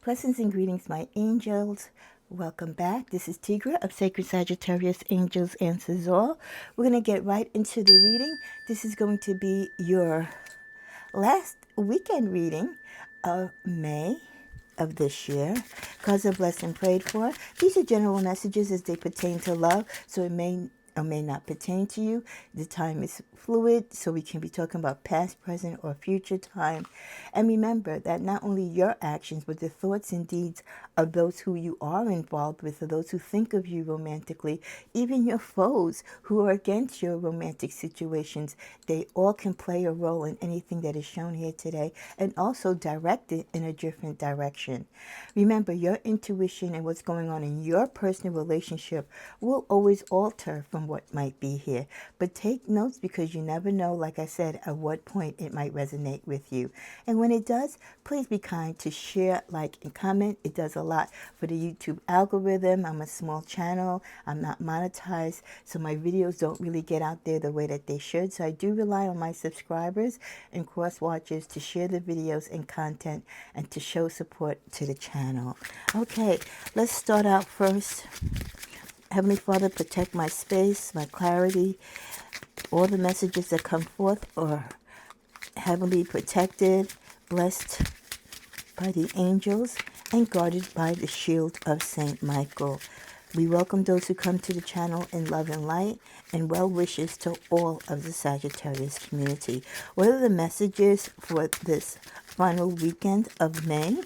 Blessings and greetings, my angels. Welcome back. This is Tigra of Sacred Sagittarius Angels Answers All. We're going to get right into the reading. This is going to be your last weekend reading of May of this year. Cause of blessed and prayed for. These are general messages as they pertain to love, so it may or may not pertain to you. The time is fluid, so we can be talking about past, present, or future time. And remember that not only your actions, but the thoughts and deeds of those who you are involved with, or those who think of you romantically, even your foes who are against your romantic situations, they all can play a role in anything that is shown here today, and also direct it in a different direction. Remember, your intuition and what's going on in your personal relationship will always alter from what might be here. But take notes, because you never know, like I said, at what point it might resonate with you. And when it does, please be kind to share, like, and comment. It does a lot for the YouTube algorithm. I'm a small channel. I'm not monetized, so my videos don't really get out there the way that they should. So I do rely on my subscribers and cross watchers to share the videos and content and to show support to the channel. Okay, let's start out first. Heavenly Father, protect my space, my clarity. All the messages that come forth are heavenly protected, blessed by the angels, and guarded by the shield of Saint Michael. We welcome those who come to the channel in love and light, and well wishes to all of the Sagittarius community. What are the messages for this final weekend of May?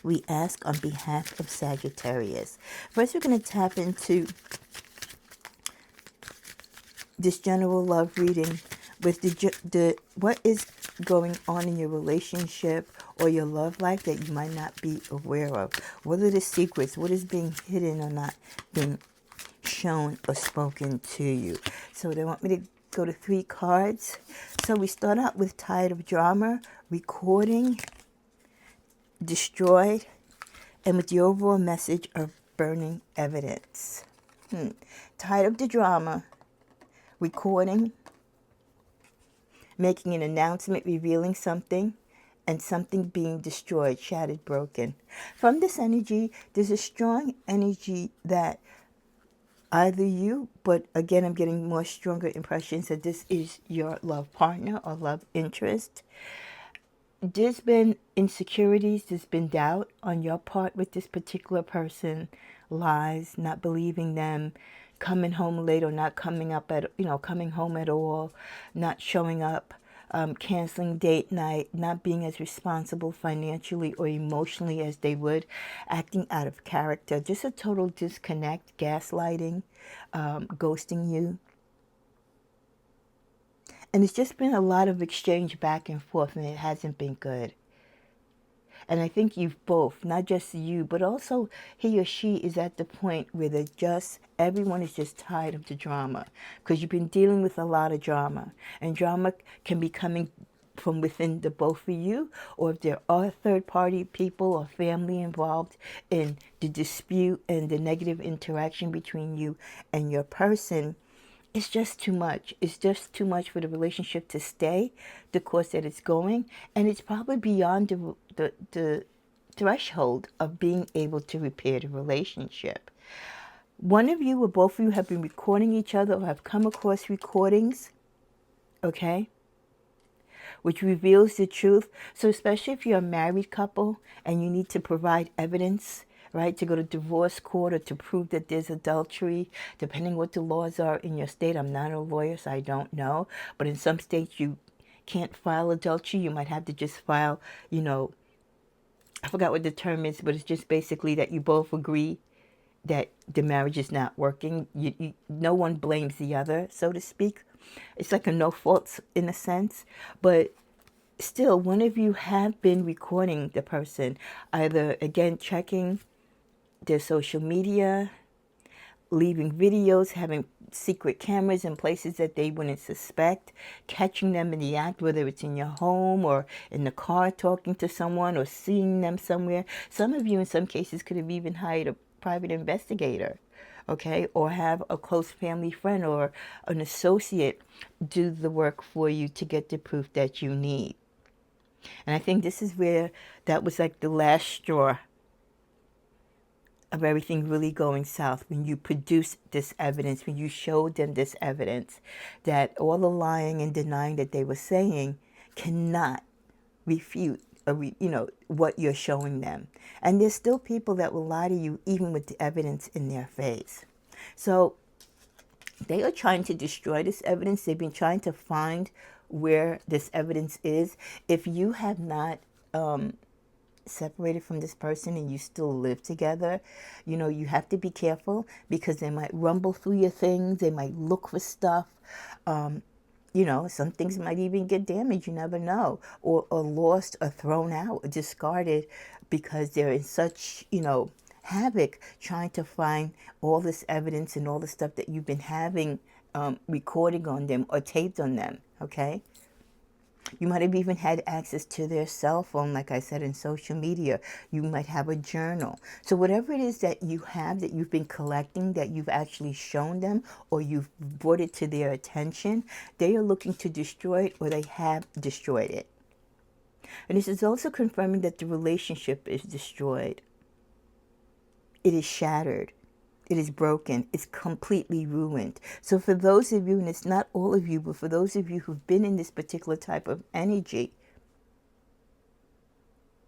We ask on behalf of Sagittarius. First, we're going to tap into this general love reading with the what is going on in your relationship or your love life that you might not be aware of. What are the secrets? What is being hidden or not being shown or spoken to you? So they want me to go to 3 cards. So we start out with Tired of Drama, Recording, Destroyed, and with the overall message of burning evidence. Tired of the drama, recording, making an announcement, revealing something, and something being destroyed, shattered, broken. From this energy, there's a strong energy that either you, but again, I'm getting more stronger impressions that this is your love partner or love interest. There's been insecurities, there's been doubt on your part with this particular person, lies, not believing them, coming home late or not coming up at, coming home at all, not showing up, canceling date night, not being as responsible financially or emotionally as they would, acting out of character, just a total disconnect, gaslighting, ghosting you. And it's just been a lot of exchange back and forth, and it hasn't been good. And I think you've both, not just you, but also he or she is at the point where everyone is just tired of the drama, because you've been dealing with a lot of drama. And drama can be coming from within the both of you, or if there are third-party people or family involved in the dispute and the negative interaction between you and your person. It's just too much. It's just too much for the relationship to stay the course that it's going. And it's probably beyond the threshold of being able to repair the relationship. One of you or both of you have been recording each other or have come across recordings, okay, which reveals the truth. So especially if you're a married couple and you need to provide evidence, right, to go to divorce court or to prove that there's adultery, depending what the laws are in your state. I'm not a lawyer, so I don't know. But in some states, you can't file adultery. You might have to just file, I forgot what the term is, but it's just basically that you both agree that the marriage is not working. No one blames the other, so to speak. It's like a no faults in a sense. But still, one of you have been recording the person, either, again, checking their social media, leaving videos, having secret cameras in places that they wouldn't suspect, catching them in the act, whether it's in your home or in the car talking to someone or seeing them somewhere. Some of you in some cases could have even hired a private investigator, okay, or have a close family friend or an associate do the work for you to get the proof that you need. And I think this is where that was like the last straw of everything really going south, when you produced this evidence, when you showed them this evidence, that all the lying and denying that they were saying cannot refute or what you're showing them. And there's still people that will lie to you even with the evidence in their face. So they are trying to destroy this evidence. They've been trying to find where this evidence is. If you have not separated from this person and you still live together, you have to be careful, because they might rumble through your things. They might look for stuff. Some things might even get damaged. You never know. Or lost or thrown out or discarded, because they're in such, havoc trying to find all this evidence and all the stuff that you've been having recording on them or taped on them, okay? You might have even had access to their cell phone, like I said, in social media. You might have a journal. So whatever it is that you have, that you've been collecting, that you've actually shown them, or you've brought it to their attention, they are looking to destroy it, or they have destroyed it. And this is also confirming that the relationship is destroyed. It is shattered. It is broken. It's completely ruined. So for those of you, and it's not all of you, but for those of you who've been in this particular type of energy,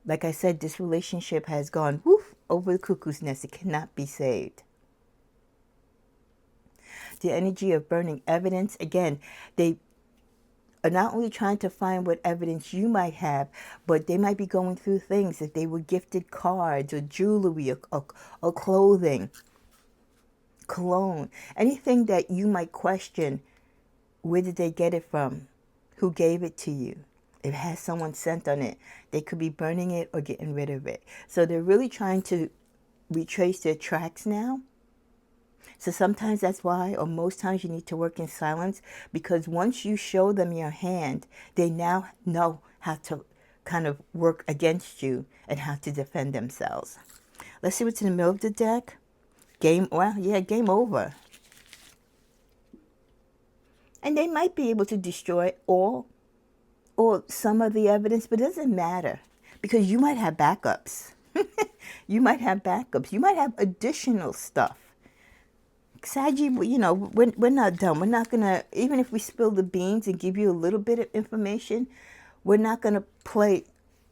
like I said, this relationship has gone woof over the cuckoo's nest. It cannot be saved. The energy of burning evidence, again, they are not only trying to find what evidence you might have, but they might be going through things. If they were gifted cards or jewelry or clothing, cologne, anything that you might question, where did they get it from? Who gave it to you? If it has someone scent on it, they could be burning it or getting rid of it. So they're really trying to retrace their tracks now. So sometimes that's why, or most times, you need to work in silence, because once you show them your hand, they now know how to kind of work against you and how to defend themselves. Let's see what's in the middle of the deck. Game over. And they might be able to destroy all or some of the evidence, but it doesn't matter, because you might have backups. You might have backups. You might have additional stuff. Saggy, we're not done. We're not going to, even if we spill the beans and give you a little bit of information, we're not going to play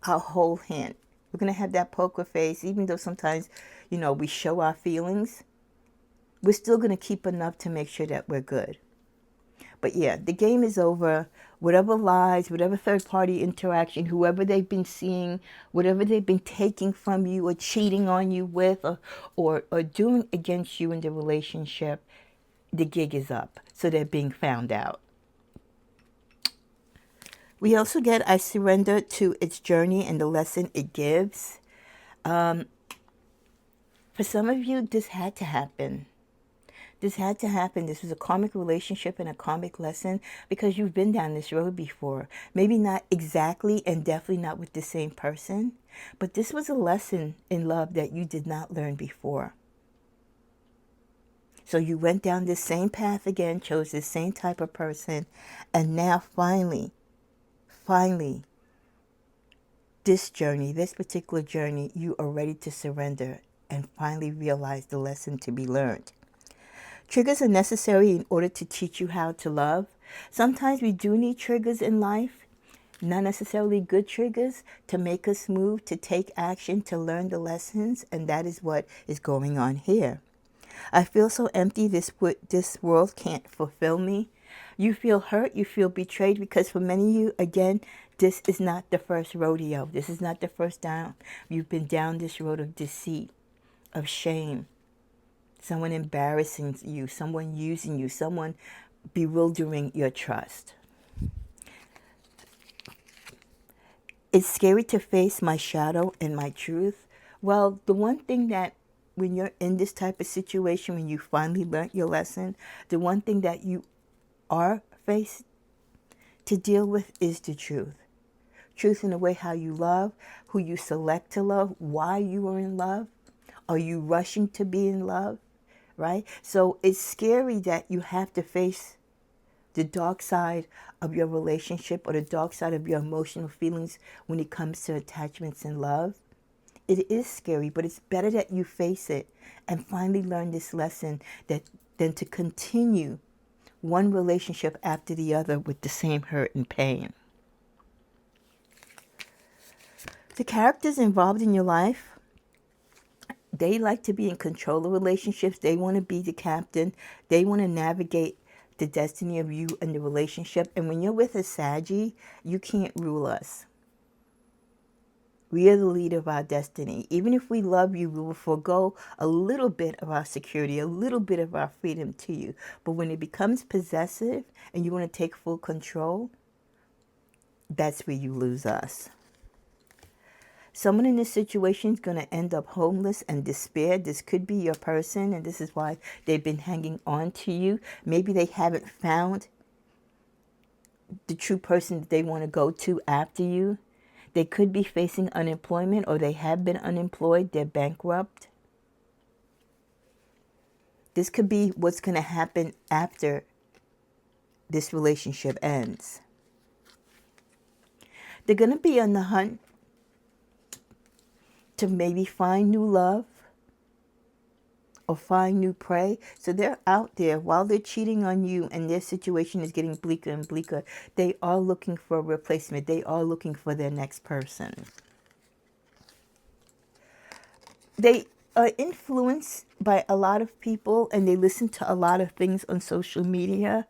our whole hand. We're going to have that poker face, even though sometimes, we show our feelings. We're still going to keep enough to make sure that we're good. But yeah, the game is over. Whatever lies, whatever third-party interaction, whoever they've been seeing, whatever they've been taking from you or cheating on you with or doing against you in the relationship, the gig is up. So they're being found out. We also get, I surrender to its journey and the lesson it gives. For some of you, this had to happen. This had to happen. This was a karmic relationship and a karmic lesson, because you've been down this road before. Maybe not exactly, and definitely not with the same person, but this was a lesson in love that you did not learn before. So you went down this same path again, chose the same type of person, and now finally, this particular journey, you are ready to surrender and finally realize the lesson to be learned. Triggers are necessary in order to teach you how to love. Sometimes we do need triggers in life, not necessarily good triggers, to make us move, to take action, to learn the lessons, and that is what is going on here. I feel so empty. This world can't fulfill me. You feel hurt, you feel betrayed, because for many of you, again, this is not the first rodeo. This is not the first time you've been down this road of deceit, of shame. Someone embarrassing you, someone using you, someone bewildering your trust. It's scary to face my shadow and my truth. Well, the one thing that when you're in this type of situation, when you finally learned your lesson, the one thing that you are faced to deal with is the truth. Truth in the way how you love, who you select to love, why you are in love. Are you rushing to be in love? Right? So it's scary that you have to face the dark side of your relationship or the dark side of your emotional feelings when it comes to attachments and love. It is scary, but it's better that you face it and finally learn this lesson than to continue one relationship after the other with the same hurt and pain. The characters involved in your life, they like to be in control of relationships. They want to be the captain. They want to navigate the destiny of you and the relationship. And when you're with a Saggy, you can't rule us. We are the leader of our destiny. Even if we love you, we will forego a little bit of our security, a little bit of our freedom to you. But when it becomes possessive and you want to take full control, that's where you lose us. Someone in this situation is going to end up homeless and despair. This could be your person, and this is why they've been hanging on to you. Maybe they haven't found the true person that they want to go to after you. They could be facing unemployment, or they have been unemployed. They're bankrupt. This could be what's going to happen after this relationship ends. They're going to be on the hunt to maybe find new love or find new prey. So they're out there while they're cheating on you and their situation is getting bleaker and bleaker. They are looking for a replacement. They are looking for their next person. They are influenced by a lot of people and they listen to a lot of things on social media.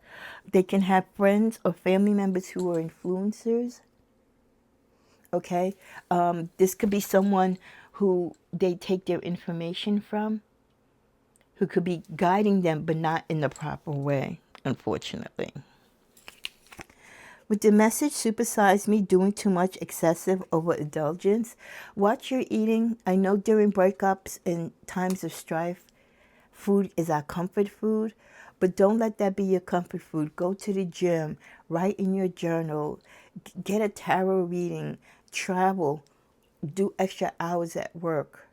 They can have friends or family members who are influencers. Okay, this could be someone who they take their information from, who could be guiding them, but not in the proper way, unfortunately. With the message, supersize me, doing too much, excessive overindulgence, watch your eating. I know during breakups and times of strife, food is our comfort food, but don't let that be your comfort food. Go to the gym, write in your journal, get a tarot reading, travel, do extra hours at work,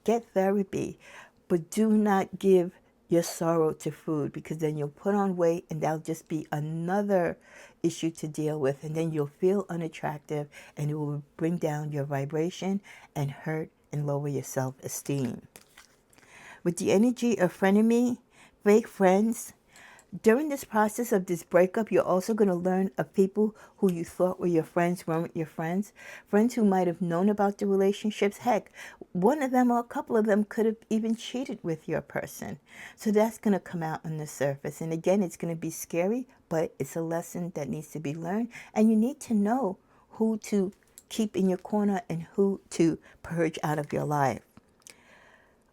get therapy, but do not give your sorrow to food, because then you'll put on weight and that'll just be another issue to deal with, and then you'll feel unattractive and it will bring down your vibration and hurt and lower your self-esteem. With the energy of frenemy, fake friends, during this process of this breakup, you're also going to learn of people who you thought were your friends weren't your friends. Friends who might have known about the relationships. Heck, one of them or a couple of them could have even cheated with your person. So that's going to come out on the surface. And again, it's going to be scary, but it's a lesson that needs to be learned. And you need to know who to keep in your corner and who to purge out of your life.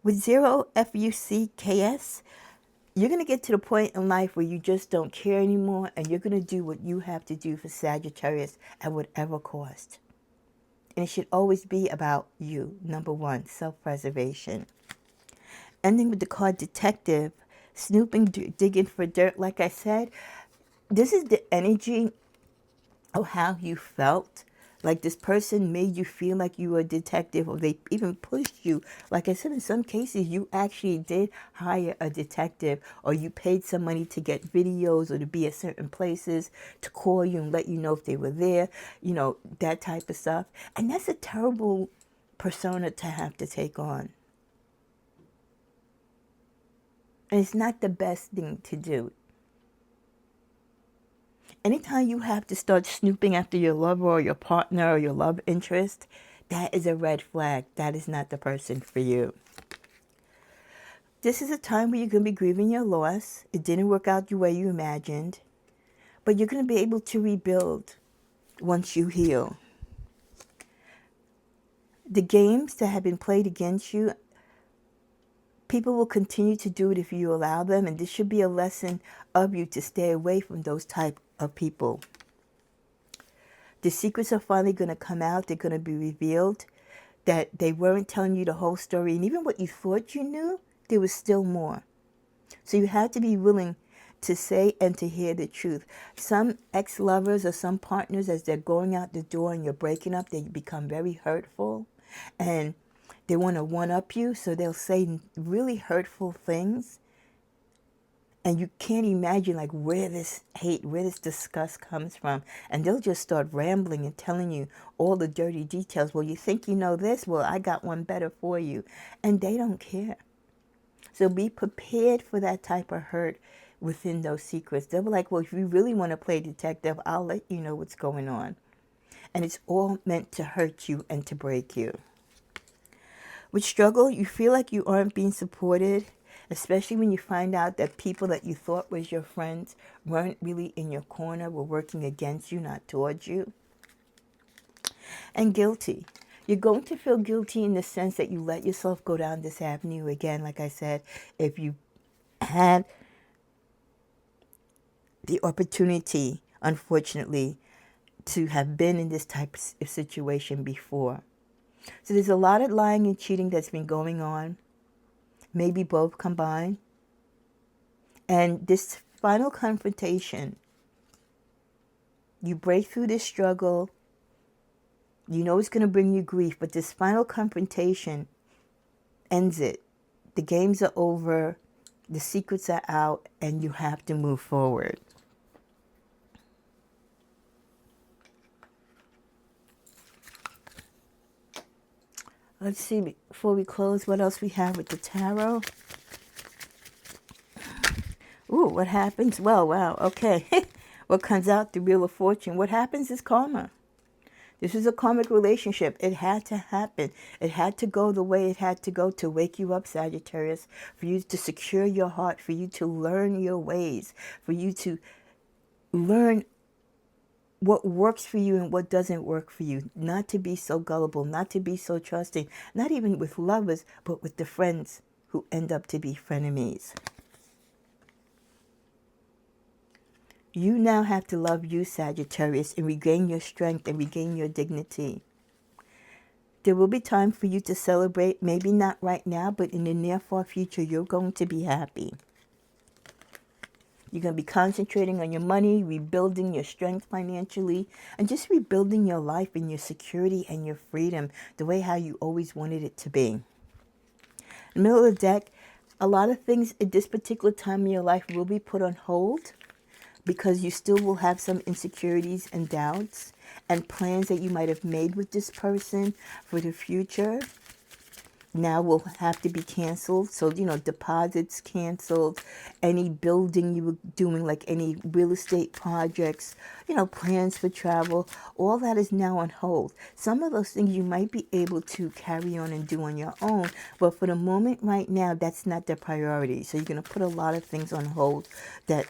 With zero FUCKS, you're going to get to the point in life where you just don't care anymore, and you're going to do what you have to do for Sagittarius at whatever cost. And it should always be about you. Number one, self-preservation. Ending with the card Detective, snooping, digging for dirt. Like I said, this is the energy of how you felt. Like this person made you feel like you were a detective, or they even pushed you. Like I said, in some cases, you actually did hire a detective, or you paid some money to get videos or to be at certain places, to call you and let you know if they were there, you know, that type of stuff. And that's a terrible persona to have to take on. And it's not the best thing to do. Anytime you have to start snooping after your lover or your partner or your love interest, that is a red flag. That is not the person for you. This is a time where you're going to be grieving your loss. It didn't work out the way you imagined, but you're going to be able to rebuild once you heal. The games that have been played against you, people will continue to do it if you allow them, and this should be a lesson of you to stay away from those type of people. The secrets are finally going to come out. They're going to be revealed, that they weren't telling you the whole story, and even what you thought you knew, there was still more. So you have to be willing to say and to hear the truth. Some ex-lovers or some partners, as they're going out the door and you're breaking up, they become very hurtful, and they want to one-up you, so they'll say really hurtful things. And you can't imagine like where this hate, where this disgust comes from. And they'll just start rambling and telling you all the dirty details. Well, you think you know this? Well, I got one better for you. And they don't care. So be prepared for that type of hurt within those secrets. They'll be like, well, if you really want to play detective, I'll let you know what's going on. And it's all meant to hurt you and to break you. With struggle, you feel like you aren't being supported, especially when you find out that people that you thought was your friends weren't really in your corner, were working against you, not towards you. And guilty. You're going to feel guilty in the sense that you let yourself go down this avenue again. Like I said, if you had the opportunity, unfortunately, to have been in this type of situation before. So there's a lot of lying and cheating that's been going on, maybe both combined. And this final confrontation, you break through this struggle, you know it's going to bring you grief, but this final confrontation ends it. The games are over, the secrets are out, and you have to move forward. Let's see, before we close, what else we have with the tarot. Ooh, what happens? Well, wow, okay. What comes out? The Wheel of Fortune. What happens is karma. This is a karmic relationship. It had to happen. It had to go the way it had to go to wake you up, Sagittarius, for you to secure your heart, for you to learn your ways, for you to learn what works for you and what doesn't work for you. Not to be so gullible, not to be so trusting, not even with lovers, but with the friends who end up to be frenemies. You now have to love you, Sagittarius, and regain your strength and regain your dignity. There will be time for you to celebrate, maybe not right now, but in the near far future, you're going to be happy. You're going to be concentrating on your money, rebuilding your strength financially, and just rebuilding your life and your security and your freedom the way how you always wanted it to be. In the middle of the deck, a lot of things at this particular time in your life will be put on hold because you still will have some insecurities and doubts and plans that you might have made with this person for the future now will have to be canceled. So, deposits canceled, any building you were doing, like any real estate projects, plans for travel, all that is now on hold. Some of those things you might be able to carry on and do on your own, but for the moment right now, that's not the priority. So you're going to put a lot of things on hold that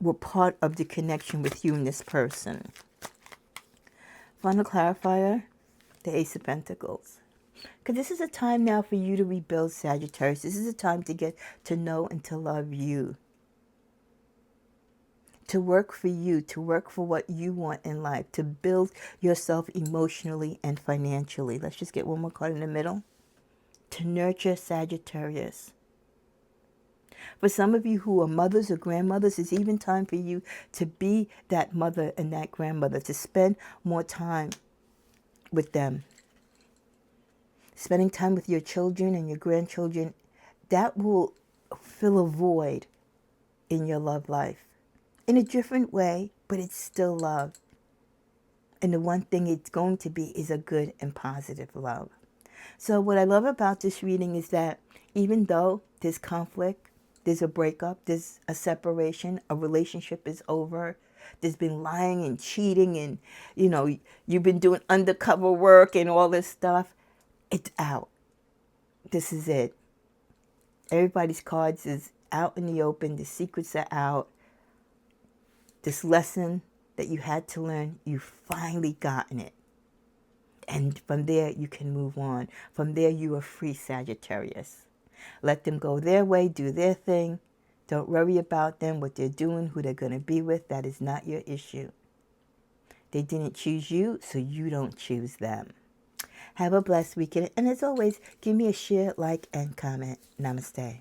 were part of the connection with you and this person. Final clarifier, the Ace of Pentacles. Because this is a time now for you to rebuild, Sagittarius. This is a time to get to know and to love you. To work for you, to work for what you want in life, to build yourself emotionally and financially. Let's just get one more card in the middle. To nurture, Sagittarius. For some of you who are mothers or grandmothers, it's even time for you to be that mother and that grandmother, to spend more time with them. Spending time with your children and your grandchildren, that will fill a void in your love life. In a different way, but it's still love. And the one thing it's going to be is a good and positive love. So what I love about this reading is that even though there's conflict, there's a breakup, there's a separation, a relationship is over, there's been lying and cheating and, you've been doing undercover work and all this stuff, it's out. This is it. Everybody's cards is out in the open. The secrets are out. This lesson that you had to learn, you've finally gotten it. And from there, you can move on. From there, you are free, Sagittarius. Let them go their way, do their thing. Don't worry about them, what they're doing, who they're going to be with. That is not your issue. They didn't choose you, so you don't choose them. Have a blessed weekend. And as always, give me a share, like, and comment. Namaste.